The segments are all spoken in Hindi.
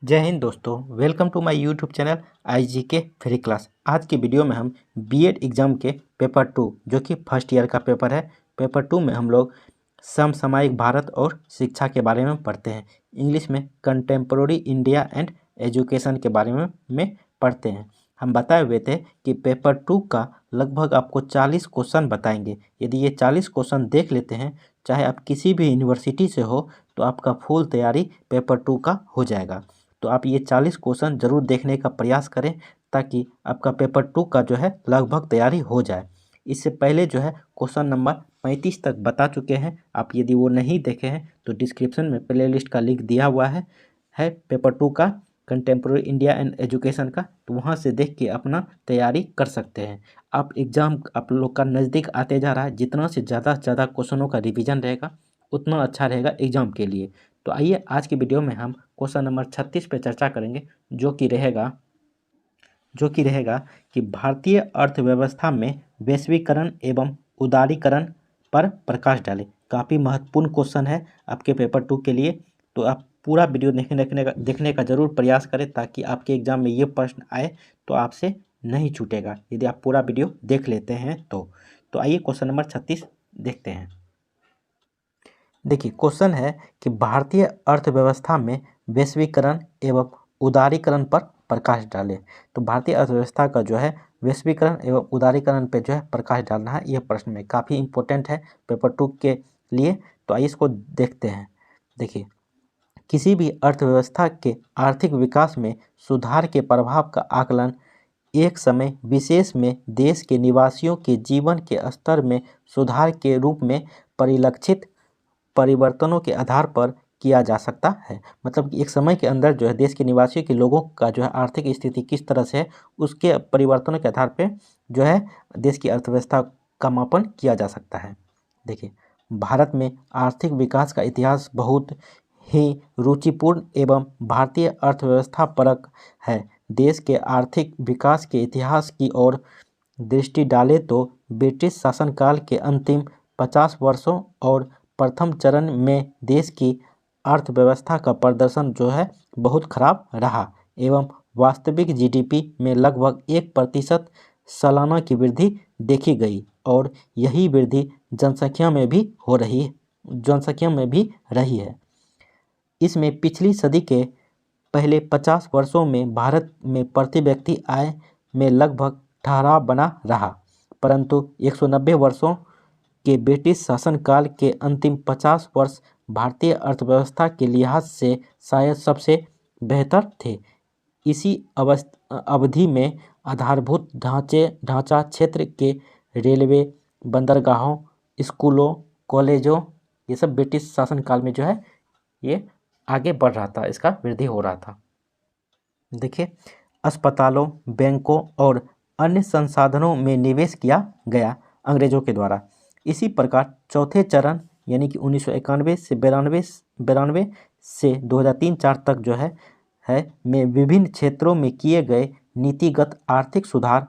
जय हिंद दोस्तों, welcome to my YouTube channel IGK free class. आज की वीडियो में हम बीएड एग्ज़ाम के पेपर 2 जो कि फर्स्ट ईयर का पेपर है, पेपर 2 में हम लोग समसामयिक भारत और शिक्षा के बारे में पढ़ते हैं। इंग्लिश में कंटेम्प्रोरी इंडिया एंड एजुकेशन के बारे में पढ़ते हैं। हम बताए हुए थे कि पेपर 2 का लगभग आपको 40 क्वेश्चन बताएंगे। यदि ये 40 क्वेश्चन देख लेते हैं, चाहे आप किसी भी यूनिवर्सिटी से हो, तो आपका फुल तैयारी पेपर 2 का हो जाएगा। तो आप ये 40 क्वेश्चन ज़रूर देखने का प्रयास करें ताकि आपका पेपर 2 का जो है लगभग तैयारी हो जाए। इससे पहले जो है क्वेश्चन नंबर 35 तक बता चुके हैं। आप यदि वो नहीं देखे हैं तो डिस्क्रिप्शन में प्ले लिस्ट का लिंक दिया हुआ है पेपर 2 का, कंटेम्प्रोरी इंडिया एंड एजुकेशन का, तो वहाँ से देख के अपना तैयारी कर सकते हैं। आप लोग का नज़दीक आते जा रहा है, जितना से ज़्यादा क्वेश्चनों का रिवीजन रहेगा उतना अच्छा रहेगा एग्ज़ाम के लिए। तो आइए आज की वीडियो में हम क्वेश्चन नंबर 36 पे चर्चा करेंगे, जो कि रहेगा कि भारतीय अर्थव्यवस्था में वैश्वीकरण एवं उदारीकरण पर प्रकाश डालें। काफ़ी महत्वपूर्ण क्वेश्चन है आपके पेपर 2 के लिए, तो आप पूरा वीडियो देखने का जरूर प्रयास करें ताकि आपके एग्जाम में ये प्रश्न आए तो आपसे नहीं छूटेगा यदि आप पूरा वीडियो देख लेते हैं तो आइए क्वेश्चन नंबर 36 देखते हैं। देखिए, क्वेश्चन है कि भारतीय अर्थव्यवस्था में वैश्वीकरण एवं उदारीकरण पर प्रकाश डालें। तो भारतीय अर्थव्यवस्था का जो है वैश्वीकरण एवं उदारीकरण पे जो है प्रकाश डालना है। यह प्रश्न में काफ़ी इंपॉर्टेंट है पेपर 2 के लिए। तो आइए इसको देखते हैं। देखिए, किसी भी अर्थव्यवस्था के आर्थिक विकास में सुधार के प्रभाव का आकलन एक समय विशेष में देश के निवासियों के जीवन के स्तर में सुधार के रूप में परिलक्षित परिवर्तनों के आधार पर किया जा सकता है। मतलब कि एक समय के अंदर जो है देश के निवासियों के लोगों का जो है आर्थिक स्थिति किस तरह से है, उसके परिवर्तनों के आधार पे जो है देश की अर्थव्यवस्था का मापन किया जा सकता है। देखिए, भारत में आर्थिक विकास का इतिहास बहुत ही रुचिपूर्ण एवं भारतीय अर्थव्यवस्था परक है। देश के आर्थिक विकास के इतिहास की ओर दृष्टि डालें तो ब्रिटिश शासनकाल के अंतिम 50 वर्षों और प्रथम चरण में देश की अर्थव्यवस्था का प्रदर्शन जो है बहुत खराब रहा एवं वास्तविक GDP में लगभग 1% सालाना की वृद्धि देखी गई और यही वृद्धि जनसंख्या में भी रही है। इसमें पिछली सदी के पहले 50 वर्षों में भारत में प्रति व्यक्ति आय में लगभग ठहराव बना रहा, परंतु 190 वर्षों के ब्रिटिश शासनकाल के अंतिम 50 वर्ष भारतीय अर्थव्यवस्था के लिहाज से शायद सबसे बेहतर थे। इसी अवधि में आधारभूत ढांचा क्षेत्र के रेलवे, बंदरगाहों, स्कूलों, कॉलेजों, ये सब ब्रिटिश शासनकाल में जो है ये आगे बढ़ रहा था, इसका वृद्धि हो रहा था। देखिए, अस्पतालों, बैंकों और अन्य संसाधनों में निवेश किया गया अंग्रेजों के द्वारा। इसी प्रकार चौथे चरण यानी कि 1991 से 92 से 2003-4 तक जो है में विभिन्न क्षेत्रों में किए गए नीतिगत आर्थिक सुधार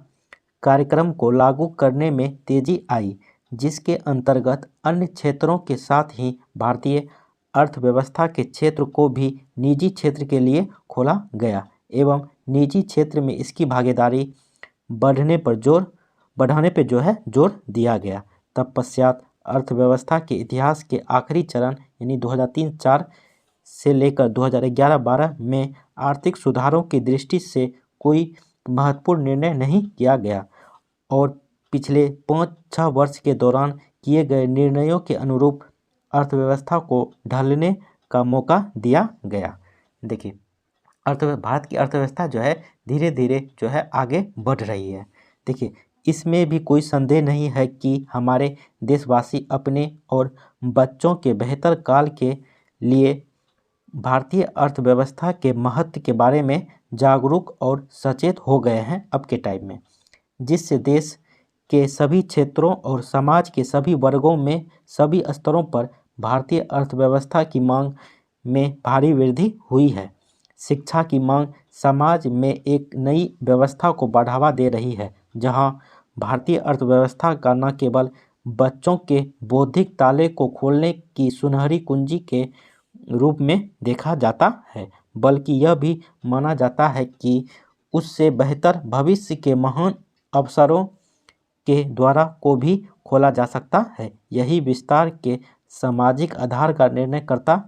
कार्यक्रम को लागू करने में तेजी आई, जिसके अंतर्गत अन्य क्षेत्रों के साथ ही भारतीय अर्थव्यवस्था के क्षेत्र को भी निजी क्षेत्र के लिए खोला गया एवं निजी क्षेत्र में इसकी भागीदारी बढ़ाने पर जो है जोर दिया गया। तत्पश्चात अर्थव्यवस्था के इतिहास के आखिरी चरण यानी 2003-4 से लेकर 2011-12 में आर्थिक सुधारों की दृष्टि से कोई महत्वपूर्ण निर्णय नहीं किया गया और पिछले 5-6 वर्ष के दौरान किए गए निर्णयों के अनुरूप अर्थव्यवस्था को ढलने का मौका दिया गया। देखिए, भारत की अर्थव्यवस्था जो है धीरे धीरे जो है आगे बढ़ रही है। देखिए, इसमें भी कोई संदेह नहीं है कि हमारे देशवासी अपने और बच्चों के बेहतर काल के लिए भारतीय अर्थव्यवस्था के महत्व के बारे में जागरूक और सचेत हो गए हैं अब के टाइम में, जिससे देश के सभी क्षेत्रों और समाज के सभी वर्गों में सभी स्तरों पर भारतीय अर्थव्यवस्था की मांग में भारी वृद्धि हुई है। शिक्षा की मांग समाज में एक नई व्यवस्था को बढ़ावा दे रही है, जहां भारतीय अर्थव्यवस्था का न केवल बच्चों के बौद्धिक ताले को खोलने की सुनहरी कुंजी के रूप में देखा जाता है, बल्कि यह भी माना जाता है कि उससे बेहतर भविष्य के महान अवसरों के द्वारा को भी खोला जा सकता है। यही विस्तार के सामाजिक आधार का निर्णय करता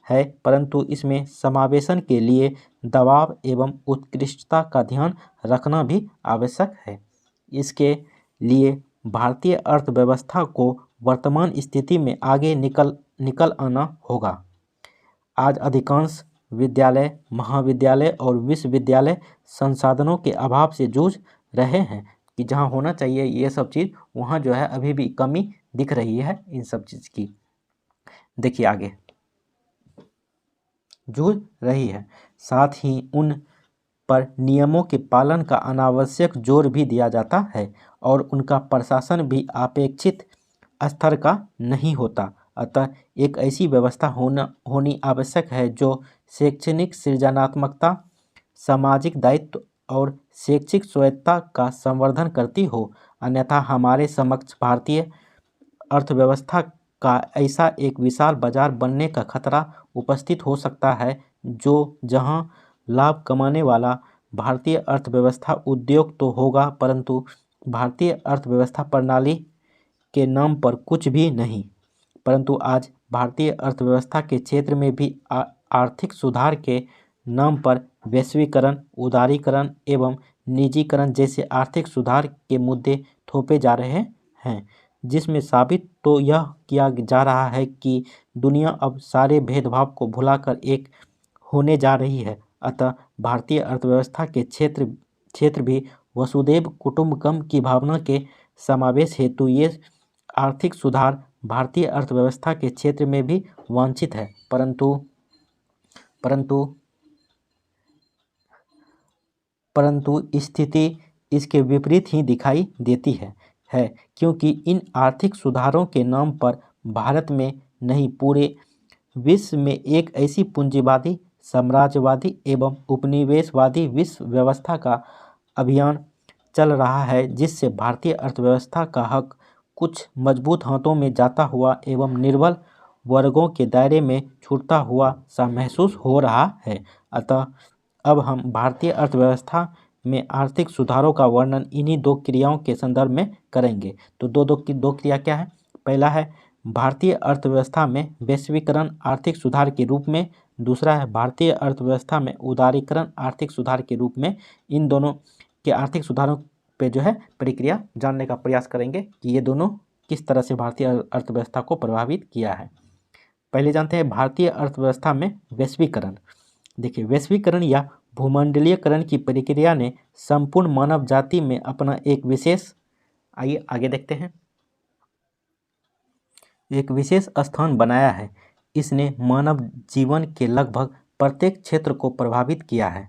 है, परंतु इसमें समावेशन के लिए दबाव एवं उत्कृष्टता का ध्यान रखना भी आवश्यक है। इसके लिए भारतीय अर्थव्यवस्था को वर्तमान स्थिति में आगे निकल आना होगा। आज अधिकांश विद्यालय, महाविद्यालय और विश्वविद्यालय संसाधनों के अभाव से जूझ रहे हैं कि जहाँ होना चाहिए ये सब चीज़, वहाँ जो है अभी भी कमी दिख रही है इन सब चीज़ की। देखिए आगे, जूझ रही है। साथ ही उन पर नियमों के पालन का अनावश्यक जोर भी दिया जाता है और उनका प्रशासन भी अपेक्षित स्तर का नहीं होता। अतः एक ऐसी व्यवस्था होनी आवश्यक है जो शैक्षणिक सृजनात्मकता, सामाजिक दायित्व और शैक्षिक स्वायत्तता का संवर्धन करती हो। अन्यथा हमारे समक्ष भारतीय अर्थव्यवस्था का ऐसा एक विशाल बाजार बनने का खतरा उपस्थित हो सकता है जो जहां लाभ कमाने वाला भारतीय अर्थव्यवस्था उद्योग तो होगा, परंतु भारतीय अर्थव्यवस्था प्रणाली के नाम पर कुछ भी नहीं। परंतु आज भारतीय अर्थव्यवस्था के क्षेत्र में भी आर्थिक सुधार के नाम पर वैश्वीकरण, उदारीकरण एवं निजीकरण जैसे आर्थिक सुधार के मुद्दे थोपे जा रहे हैं, जिसमें साबित तो यह किया जा रहा है कि दुनिया अब सारे भेदभाव को भुलाकर एक होने जा रही है। अतः भारतीय अर्थव्यवस्था के क्षेत्र भी वसुधैव कुटुंबकम की भावना के समावेश हेतु ये आर्थिक सुधार भारतीय अर्थव्यवस्था के क्षेत्र में भी वांछित है, परंतु स्थिति इसके विपरीत ही दिखाई देती है क्योंकि इन आर्थिक सुधारों के नाम पर भारत में नहीं पूरे विश्व में एक ऐसी पूंजीवादी, साम्राज्यवादी एवं उपनिवेशवादी विश्व व्यवस्था का अभियान चल रहा है जिससे भारतीय अर्थव्यवस्था का हक कुछ मजबूत हाथों में जाता हुआ एवं निर्बल वर्गों के दायरे में छूटता हुआ सा महसूस हो रहा है। अतः अब हम भारतीय अर्थव्यवस्था में आर्थिक सुधारों का वर्णन इन्हीं दो क्रियाओं के संदर्भ में करेंगे। तो दो क्रिया क्या है? पहला है भारतीय अर्थव्यवस्था में वैश्वीकरण आर्थिक सुधार के रूप में, दूसरा है भारतीय अर्थव्यवस्था में उदारीकरण आर्थिक सुधार के रूप में। इन दोनों के आर्थिक सुधारों पे जो है प्रक्रिया जानने का प्रयास करेंगे कि ये दोनों किस तरह से भारतीय अर्थव्यवस्था को प्रभावित किया है। पहले जानते हैं भारतीय अर्थव्यवस्था में वैश्वीकरण। देखिए, वैश्वीकरण या भूमंडलीयकरण की प्रक्रिया ने संपूर्ण मानव जाति में अपना एक विशेष, आइए आगे देखते हैं, एक विशेष स्थान बनाया है। इसने मानव जीवन के लगभग प्रत्येक क्षेत्र को प्रभावित किया है।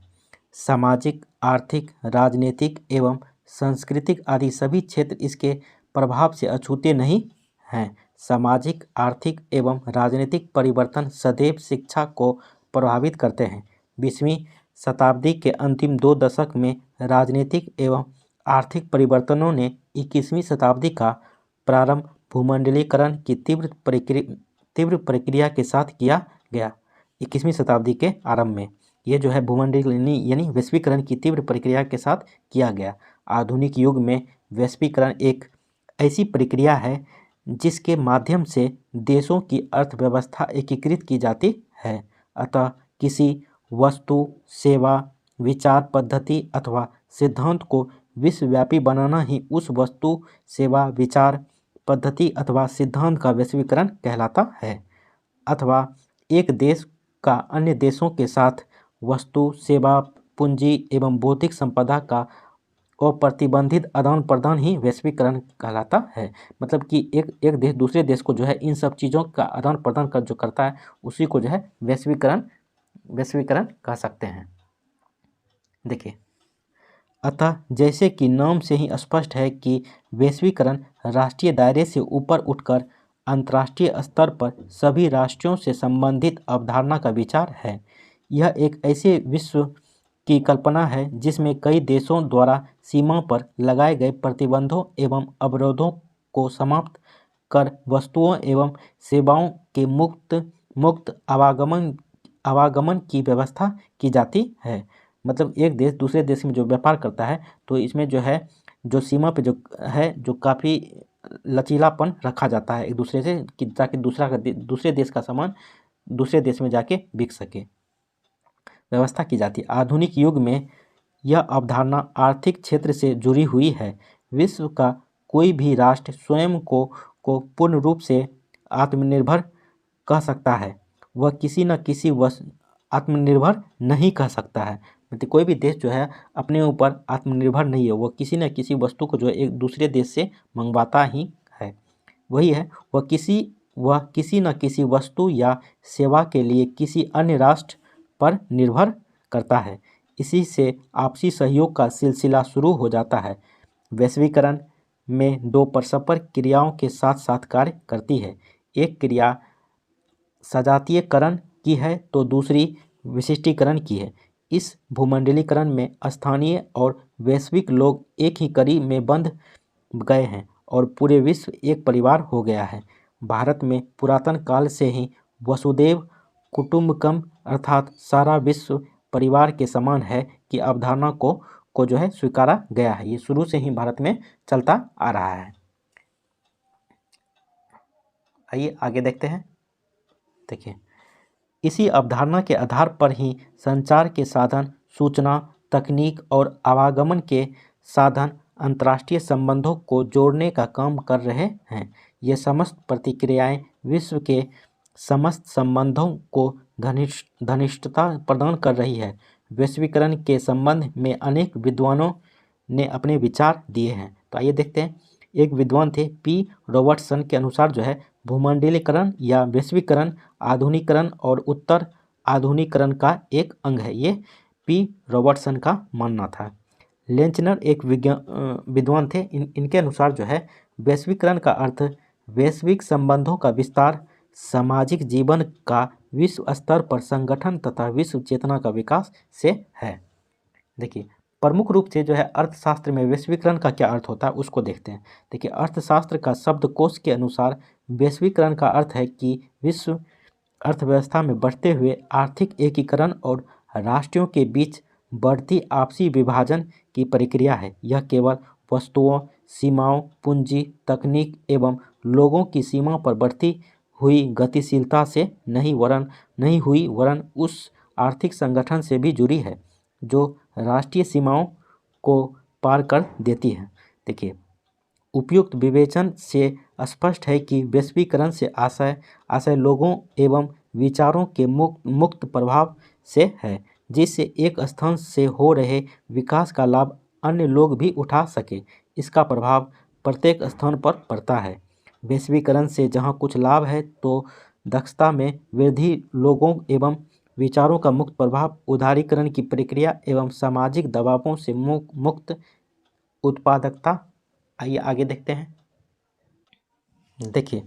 सामाजिक, आर्थिक, राजनीतिक एवं सांस्कृतिक आदि सभी क्षेत्र इसके प्रभाव से अछूते नहीं हैं। सामाजिक, आर्थिक एवं राजनीतिक परिवर्तन सदैव शिक्षा को प्रभावित करते हैं। 20वीं शताब्दी के अंतिम 2 दशक में राजनीतिक एवं आर्थिक परिवर्तनों ने 21वीं शताब्दी का प्रारंभ भूमंडलीकरण की तीव्र प्रक्रिया के साथ किया गया। 21वीं शताब्दी के आरंभ में ये जो है भूमंडलीकरण यानी वैश्वीकरण की तीव्र प्रक्रिया के साथ किया गया। आधुनिक युग में वैश्वीकरण एक ऐसी प्रक्रिया है जिसके माध्यम से देशों की अर्थव्यवस्था एकीकृत की जाती है। अतः किसी वस्तु, सेवा, विचार पद्धति अथवा सिद्धांत को विश्वव्यापी बनाना ही उस वस्तु, सेवा, विचार पद्धति अथवा सिद्धांत का वैश्वीकरण कहलाता है। अथवा एक देश का अन्य देशों के साथ वस्तु, सेवा, पूंजी एवं बौद्धिक संपदा का अप्रतिबंधित आदान प्रदान ही वैश्वीकरण कहलाता है। मतलब कि एक देश दूसरे देश को जो है इन सब चीज़ों का आदान प्रदान कर जो करता है उसी को जो है वैश्वीकरण कह सकते हैं। देखिए, अतः जैसे कि नाम से ही स्पष्ट है कि वैश्वीकरण राष्ट्रीय दायरे से ऊपर उठकर अंतर्राष्ट्रीय स्तर पर सभी राष्ट्रों से संबंधित अवधारणा का विचार है। यह एक ऐसे विश्व की कल्पना है जिसमें कई देशों द्वारा सीमा पर लगाए गए प्रतिबंधों एवं अवरोधों को समाप्त कर वस्तुओं एवं सेवाओं के मुक्त आवागमन की व्यवस्था की जाती है। मतलब एक देश दूसरे देश में जो व्यापार करता है तो इसमें जो है जो सीमा पे जो है जो काफ़ी लचीलापन रखा जाता है एक दूसरे से कि ताकि दूसरे देश का सामान दूसरे देश में जाके बिक सके, व्यवस्था की जाती है। आधुनिक युग में यह अवधारणा आर्थिक क्षेत्र से जुड़ी हुई है। विश्व का कोई भी राष्ट्र स्वयं को पूर्ण रूप से आत्मनिर्भर कह सकता है, वह किसी न किसी आत्मनिर्भर नहीं कह सकता है। मतलब कोई भी देश जो है अपने ऊपर आत्मनिर्भर नहीं है, वह किसी न किसी वस्तु को जो है एक दूसरे देश से मंगवाता ही है। वही है वह किसी न किसी वस्तु या सेवा के लिए किसी अन्य राष्ट्र पर निर्भर करता है। इसी से आपसी सहयोग का सिलसिला शुरू हो जाता है। वैश्वीकरण में दो परस्पर क्रियाओं के साथ साथ कार्य करती है। एक क्रिया सजातीयकरण की है तो दूसरी विशिष्टीकरण की है। इस भूमंडलीकरण में स्थानीय और वैश्विक लोग एक ही कड़ी में बंध गए हैं और पूरे विश्व एक परिवार हो गया है। भारत में पुरातन काल से ही वसुदैव कुटुंबकम अर्थात सारा विश्व परिवार के समान है कि अवधारणा को जो है स्वीकारा गया है। ये शुरू से ही भारत में चलता आ रहा है। आइए आगे देखते हैं। देखिए, इसी अवधारणा के आधार पर ही संचार के साधन, सूचना तकनीक और आवागमन के साधन अंतर्राष्ट्रीय संबंधों को जोड़ने का काम कर रहे हैं। ये समस्त प्रतिक्रियाएं विश्व के समस्त संबंधों को घनिष्ठता प्रदान कर रही है। वैश्वीकरण के संबंध में अनेक विद्वानों ने अपने विचार दिए हैं। तो आइए देखते हैं। एक विद्वान थे पी रॉबर्टसन के अनुसार जो है भूमंडलीकरण या वैश्वीकरण आधुनिकीकरण और उत्तर आधुनिकीकरण का एक अंग है। ये पी रॉबर्टसन का मानना था। लेंचनर एक विद्वान थे। इनके अनुसार जो है वैश्वीकरण का अर्थ वैश्विक संबंधों का विस्तार, सामाजिक जीवन का विश्व स्तर पर संगठन तथा विश्व चेतना का विकास से है। देखिए, प्रमुख रूप से जो है अर्थशास्त्र में वैश्वीकरण का क्या अर्थ होता है उसको देखते हैं। देखिए, अर्थशास्त्र का शब्दकोश के अनुसार वैश्वीकरण का अर्थ है कि विश्व अर्थव्यवस्था में बढ़ते हुए आर्थिक एकीकरण और राष्ट्रों के बीच बढ़ती आपसी विभाजन की प्रक्रिया है। यह केवल वस्तुओं, सीमाओं, पूंजी, तकनीक एवं लोगों की सीमा पर बढ़ती हुई गतिशीलता से नहीं हुई वरन उस आर्थिक संगठन से भी जुड़ी है जो राष्ट्रीय सीमाओं को पार कर देती है। देखिए, उपयुक्त विवेचन से स्पष्ट है कि वैश्वीकरण से आशय लोगों एवं विचारों के मुक्त प्रभाव से है, जिससे एक स्थान से हो रहे विकास का लाभ अन्य लोग भी उठा सके। इसका प्रभाव प्रत्येक स्थान पर पड़ता है। वैश्वीकरण से जहाँ कुछ लाभ है तो दक्षता में वृद्धि, लोगों एवं विचारों का मुक्त प्रभाव, उदारीकरण की प्रक्रिया एवं सामाजिक दबावों से मुक्त उत्पादकता। आइए आगे देखते हैं। देखिए,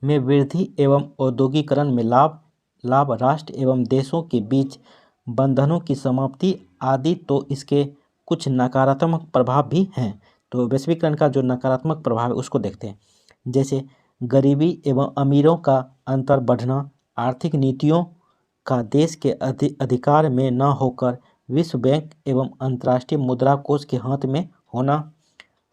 में वृद्धि एवं औद्योगिकरण में लाभ राष्ट्र एवं देशों के बीच बंधनों की समाप्ति आदि। तो इसके कुछ नकारात्मक प्रभाव भी हैं। तो वैश्वीकरण का जो नकारात्मक प्रभाव है उसको देखते हैं। जैसे गरीबी एवं अमीरों का अंतर बढ़ना, आर्थिक नीतियों का देश के अधिकार में न होकर विश्व बैंक एवं अंतर्राष्ट्रीय मुद्रा कोष के हाथ में होना,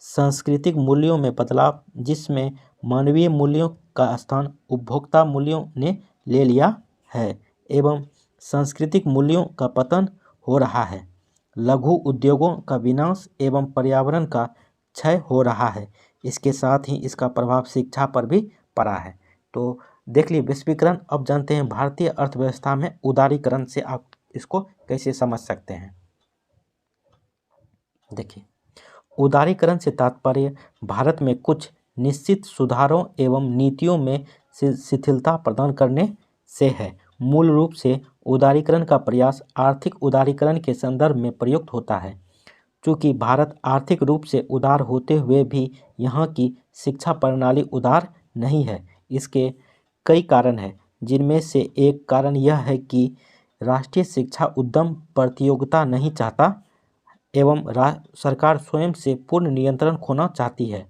सांस्कृतिक मूल्यों में बदलाव जिसमें मानवीय मूल्यों का स्थान उपभोक्ता मूल्यों ने ले लिया है एवं सांस्कृतिक मूल्यों का पतन हो रहा है, लघु उद्योगों का विनाश एवं पर्यावरण का क्षय हो रहा है। इसके साथ ही इसका प्रभाव शिक्षा पर भी पड़ा है। तो देख लीजिए वैश्वीकरण। अब जानते हैं भारतीय अर्थव्यवस्था में उदारीकरण से आप इसको कैसे समझ सकते हैं। देखिए, उदारीकरण से तात्पर्य भारत में कुछ निश्चित सुधारों एवं नीतियों में शिथिलता प्रदान करने से है। मूल रूप से उदारीकरण का प्रयास आर्थिक उदारीकरण के संदर्भ में प्रयुक्त होता है। चूँकि भारत आर्थिक रूप से उदार होते हुए भी यहाँ की शिक्षा प्रणाली उदार नहीं है। इसके कई कारण हैं, जिनमें से एक कारण यह है कि राष्ट्रीय शिक्षा उद्यम प्रतियोगिता नहीं चाहता एवं सरकार स्वयं से पूर्ण नियंत्रण खोना चाहती है।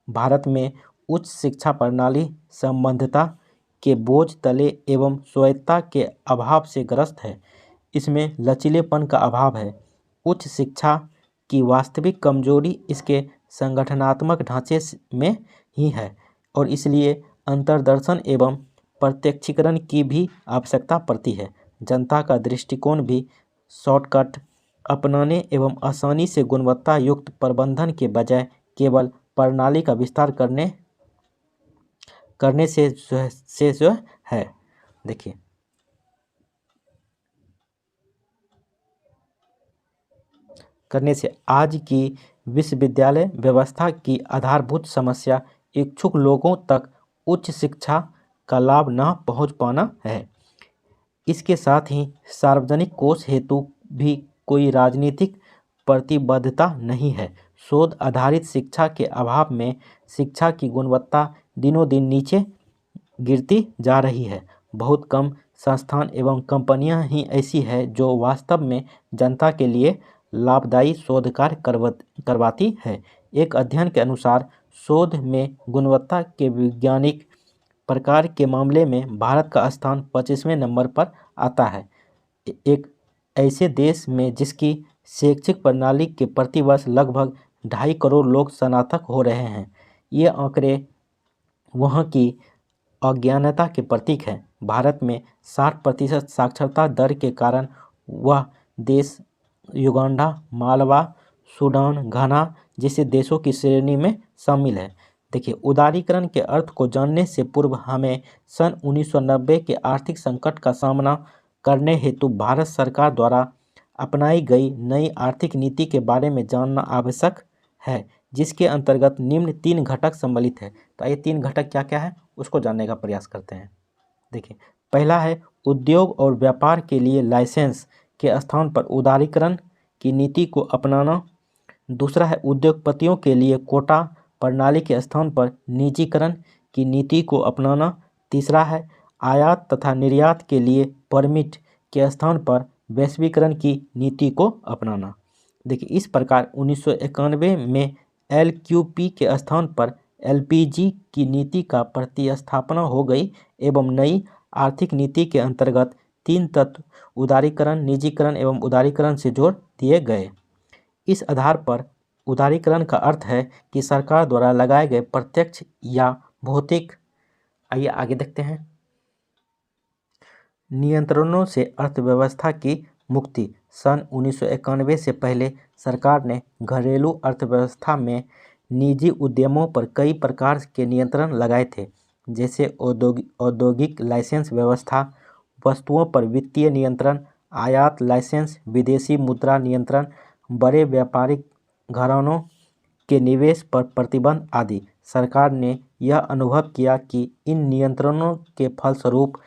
भारत में उच्च शिक्षा प्रणाली संबद्धता के बोझ तले एवं स्वायत्तता के अभाव से ग्रस्त है। इसमें लचीलेपन का अभाव है। उच्च शिक्षा की वास्तविक कमजोरी इसके संगठनात्मक ढांचे में ही है और इसलिए अंतर्दर्शन एवं प्रत्यक्षीकरण की भी आवश्यकता पड़ती है। जनता का दृष्टिकोण भी शॉर्टकट अपनाने एवं आसानी से गुणवत्ता युक्त प्रबंधन के बजाय केवल प्रणाली का विस्तार करने से जो है देखिए करने से आज की विश्वविद्यालय व्यवस्था की आधारभूत समस्या इच्छुक लोगों तक उच्च शिक्षा का लाभ न पहुंच पाना है। इसके साथ ही सार्वजनिक कोष हेतु भी कोई राजनीतिक प्रतिबद्धता नहीं है। शोध आधारित शिक्षा के अभाव में शिक्षा की गुणवत्ता दिनों दिन नीचे गिरती जा रही है। बहुत कम संस्थान एवं कंपनियां ही ऐसी है जो वास्तव में जनता के लिए लाभदायी शोध कार्य करवाती है। एक अध्ययन के अनुसार शोध में गुणवत्ता के वैज्ञानिक प्रकार के मामले में भारत का स्थान 25वें नंबर पर आता है। एक ऐसे देश में जिसकी शैक्षिक प्रणाली के प्रतिवर्ष लगभग 2.5 करोड़ लोग स्नातक हो रहे हैं। ये आंकड़े वहाँ की अज्ञानता के प्रतीक हैं। भारत में 60% साक्षरता दर के कारण वह देश युगांडा, मालवा, सूडान, घाना जैसे देशों की श्रेणी में शामिल है। देखिए, उदारीकरण के अर्थ को जानने से पूर्व हमें सन 1990 के आर्थिक संकट का सामना करने हेतु भारत सरकार द्वारा अपनाई गई नई आर्थिक नीति के बारे में जानना आवश्यक है, जिसके अंतर्गत निम्न 3 घटक सम्मिलित है। तो ये 3 घटक क्या क्या है उसको जानने का प्रयास करते हैं। देखिए, पहला है उद्योग और व्यापार के लिए लाइसेंस के स्थान पर उदारीकरण की नीति को अपनाना। दूसरा है उद्योगपतियों के लिए कोटा प्रणाली के स्थान पर निजीकरण की नीति को अपनाना। तीसरा है आयात तथा निर्यात के लिए परमिट के स्थान पर वैश्वीकरण की नीति को अपनाना। देखिए, इस प्रकार 1991 में LQP के स्थान पर LPG की नीति का प्रतिस्थापना हो गई एवं नई आर्थिक नीति के अंतर्गत 3 तत्व उदारीकरण, निजीकरण एवं उदारीकरण से जोड़ दिए गए। इस आधार पर उदारीकरण का अर्थ है कि सरकार द्वारा लगाए गए प्रत्यक्ष या भौतिक, आइए आगे देखते हैं, नियंत्रणों से अर्थव्यवस्था की मुक्ति। सन 1991 से पहले सरकार ने घरेलू अर्थव्यवस्था में निजी उद्यमों पर कई प्रकार के नियंत्रण लगाए थे, जैसे औद्योगिक लाइसेंस व्यवस्था, वस्तुओं पर वित्तीय नियंत्रण, आयात लाइसेंस, विदेशी मुद्रा नियंत्रण, बड़े व्यापारिक घरानों के निवेश पर प्रतिबंध आदि। सरकार ने यह अनुभव किया कि इन नियंत्रणों के फलस्वरूप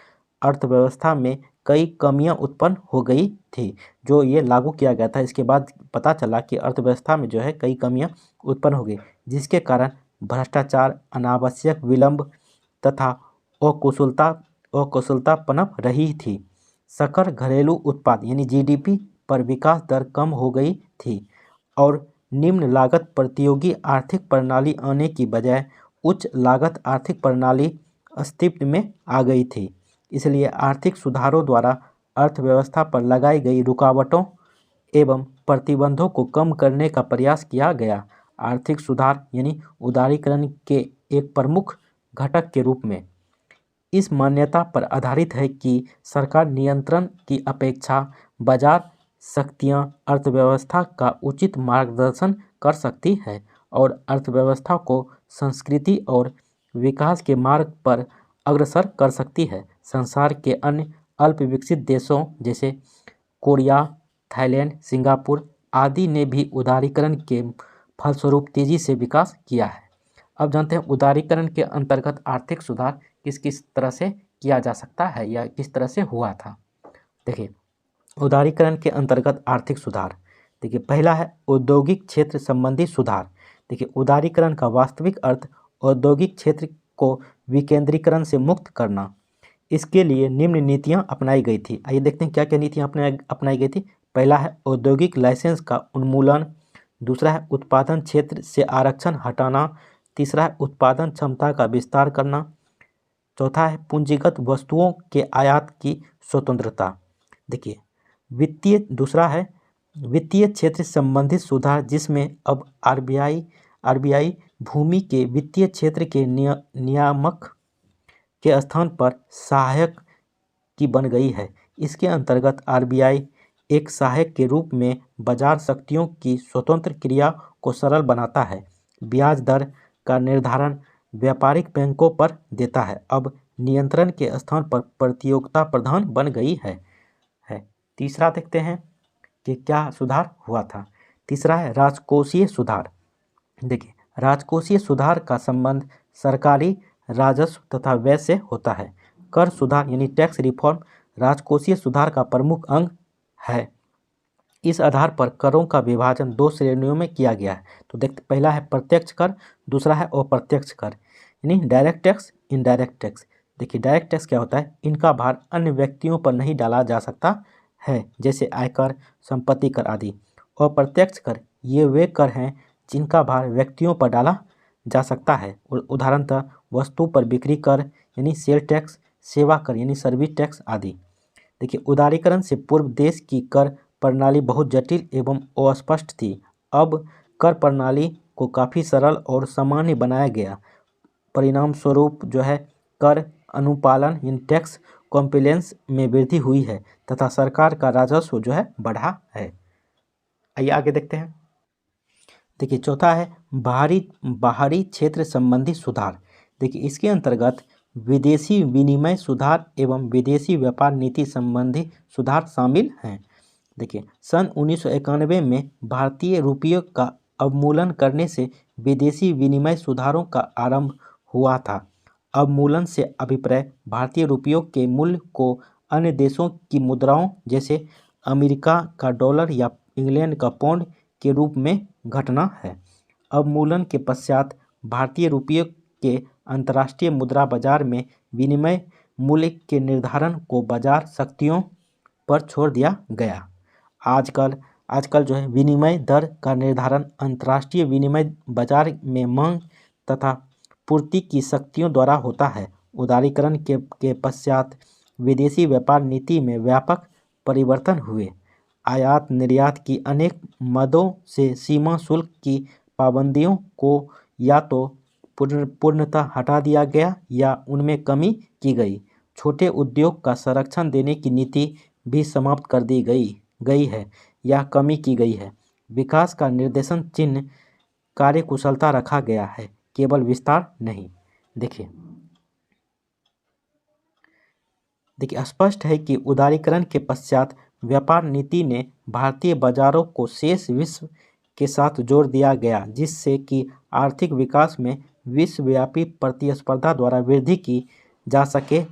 अर्थव्यवस्था में कई कमियां उत्पन्न हो गई थी। जो ये लागू किया गया था, इसके बाद पता चला कि अर्थव्यवस्था में जो है कई कमियां उत्पन्न हो गई, जिसके कारण भ्रष्टाचार, अनावश्यक विलंब तथा अकुशलता पनप रही थी। सकल घरेलू उत्पाद यानी GDP पर विकास दर कम हो गई थी और निम्न लागत प्रतियोगी आर्थिक प्रणाली आने की बजाय उच्च लागत आर्थिक प्रणाली अस्तित्व में आ गई थी। इसलिए आर्थिक सुधारों द्वारा अर्थव्यवस्था पर लगाई गई रुकावटों एवं प्रतिबंधों को कम करने का प्रयास किया गया। आर्थिक सुधार यानी उदारीकरण के एक प्रमुख घटक के रूप में इस मान्यता पर आधारित है कि सरकार नियंत्रण की अपेक्षा बाजार शक्तियां अर्थव्यवस्था का उचित मार्गदर्शन कर सकती है और अर्थव्यवस्था को संस्कृति और विकास के मार्ग पर अग्रसर कर सकती है। संसार के अन्य अल्प विकसित देशों जैसे कोरिया, थाईलैंड, सिंगापुर आदि ने भी उदारीकरण के फलस्वरूप तेजी से विकास किया है। अब जानते हैं उदारीकरण के अंतर्गत आर्थिक सुधार किस किस तरह से किया जा सकता है या किस तरह से हुआ था। देखिए, उदारीकरण के अंतर्गत आर्थिक सुधार, देखिए पहला है औद्योगिक क्षेत्र संबंधी सुधार। देखिए, उदारीकरण का वास्तविक अर्थ औद्योगिक क्षेत्र को विकेंद्रीकरण से मुक्त करना। इसके लिए निम्न नीतियां अपनाई गई थी। आइए देखते हैं क्या क्या नीतियां अपनाई गई थी। पहला है औद्योगिक लाइसेंस का उन्मूलन। दूसरा है उत्पादन क्षेत्र से आरक्षण हटाना। तीसरा है उत्पादन क्षमता का विस्तार करना। चौथा है पूंजीगत वस्तुओं के आयात की स्वतंत्रता। देखिए दूसरा है वित्तीय क्षेत्र संबंधित सुधार, जिसमें अब आरबीआई भूमि के वित्तीय क्षेत्र के नियामक के स्थान पर सहायक की बन गई है। इसके अंतर्गत आरबीआई एक सहायक के रूप में बाजार शक्तियों की स्वतंत्र क्रिया को सरल बनाता है। ब्याज दर का निर्धारण व्यापारिक बैंकों पर देता है। अब नियंत्रण के स्थान पर प्रतियोगिता प्रधान बन गई है। तीसरा देखते हैं कि क्या सुधार हुआ था। तीसरा है राजकोषीय सुधार। देखिए राजकोषीय सुधार का संबंध सरकारी राजस्व तथा व्यय से होता है। कर सुधार यानी टैक्स रिफॉर्म राजकोषीय सुधार का प्रमुख अंग है। इस आधार पर करों का विभाजन 2 श्रेणियों में किया गया है। तो देखते पहला है प्रत्यक्ष कर, दूसरा है अप्रत्यक्ष कर यानी डायरेक्ट टैक्स, इनडायरेक्ट टैक्स। देखिए डायरेक्ट टैक्स क्या होता है, इनका भार अन्य व्यक्तियों पर नहीं डाला जा सकता है, जैसे आयकर, संपत्ति कर आदि। अप्रत्यक्ष कर ये वे कर हैं जिनका भार व्यक्तियों पर डाला जा सकता है। उदाहरणतः वस्तु पर बिक्री कर यानी सेल टैक्स, सेवा कर यानी सर्विस टैक्स आदि। देखिए उदारीकरण से पूर्व देश की कर प्रणाली बहुत जटिल एवं अस्पष्ट थी। अब कर प्रणाली को काफ़ी सरल और सामान्य बनाया गया। परिणाम स्वरूप जो है कर अनुपालन इन टैक्स कॉम्प्लायंस में वृद्धि हुई है तथा सरकार का राजस्व जो है बढ़ा है। आइए आगे देखते हैं। देखिए चौथा है बाहरी क्षेत्र संबंधी सुधार। देखिए इसके अंतर्गत विदेशी विनिमय सुधार एवं विदेशी व्यापार नीति संबंधी सुधार शामिल हैं। देखिए सन 1991 में भारतीय रुपये का अवमूल्यन करने से विदेशी विनिमय सुधारों का आरंभ हुआ था। अवमूल्यन से अभिप्राय भारतीय रुपयों के मूल्य को अन्य देशों की मुद्राओं जैसे अमेरिका का डॉलर या इंग्लैंड का पाउंड के रूप में घटना है। अवमूल्यन के पश्चात भारतीय रुपये के अंतर्राष्ट्रीय मुद्रा बाजार में विनिमय मूल्य के निर्धारण को बाजार शक्तियों पर छोड़ दिया गया। आजकल जो है विनिमय दर का निर्धारण अंतर्राष्ट्रीय विनिमय बाजार में मांग तथा पूर्ति की शक्तियों द्वारा होता है। उदारीकरण के पश्चात विदेशी व्यापार नीति में व्यापक परिवर्तन हुए। आयात निर्यात की अनेक मदों से सीमा शुल्क की पाबंदियों को या तो पूर्णतः हटा दिया गया या उनमें कमी की गई। छोटे उद्योग का संरक्षण देने की नीति भी समाप्त कर दी गई है या कमी की गई है। विकास का निर्देशन चिन्ह कार्यकुशलता रखा गया है, केवल विस्तार नहीं। देखिए स्पष्ट है कि उदारीकरण के पश्चात व्यापार नीति ने भारतीय बाजारों को शेष विश्व के साथ जोड़ दिया गया, जिससे कि आर्थिक विकास में विश्वव्यापी प्रतिस्पर्धा द्वारा वृद्धि की जा सके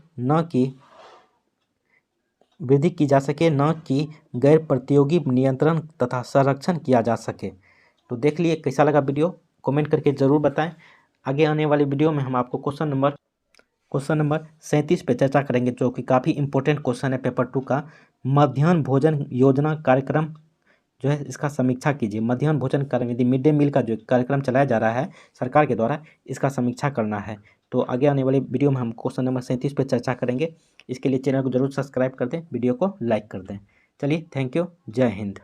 न कि गैर प्रतियोगी नियंत्रण तथा संरक्षण किया जा सके। तो देख लिए कैसा लगा वीडियो, कमेंट करके ज़रूर बताएं। आगे आने वाली वीडियो में हम आपको क्वेश्चन नंबर 37 पे चर्चा करेंगे, जो कि काफ़ी इंपॉर्टेंट क्वेश्चन है पेपर 2 का। मध्याह्न भोजन योजना कार्यक्रम जो है इसका समीक्षा कीजिए। मध्याह्न भोजन कार्यक्रम यदि मिड डे मील का जो कार्यक्रम चलाया जा रहा है सरकार के द्वारा, इसका समीक्षा करना है। तो आगे आने वाले वीडियो में हम क्वेश्चन नंबर 37 पे चर्चा करेंगे। इसके लिए चैनल को जरूर सब्सक्राइब कर दें, वीडियो को लाइक कर दें। चलिए थैंक यू, जय हिंद।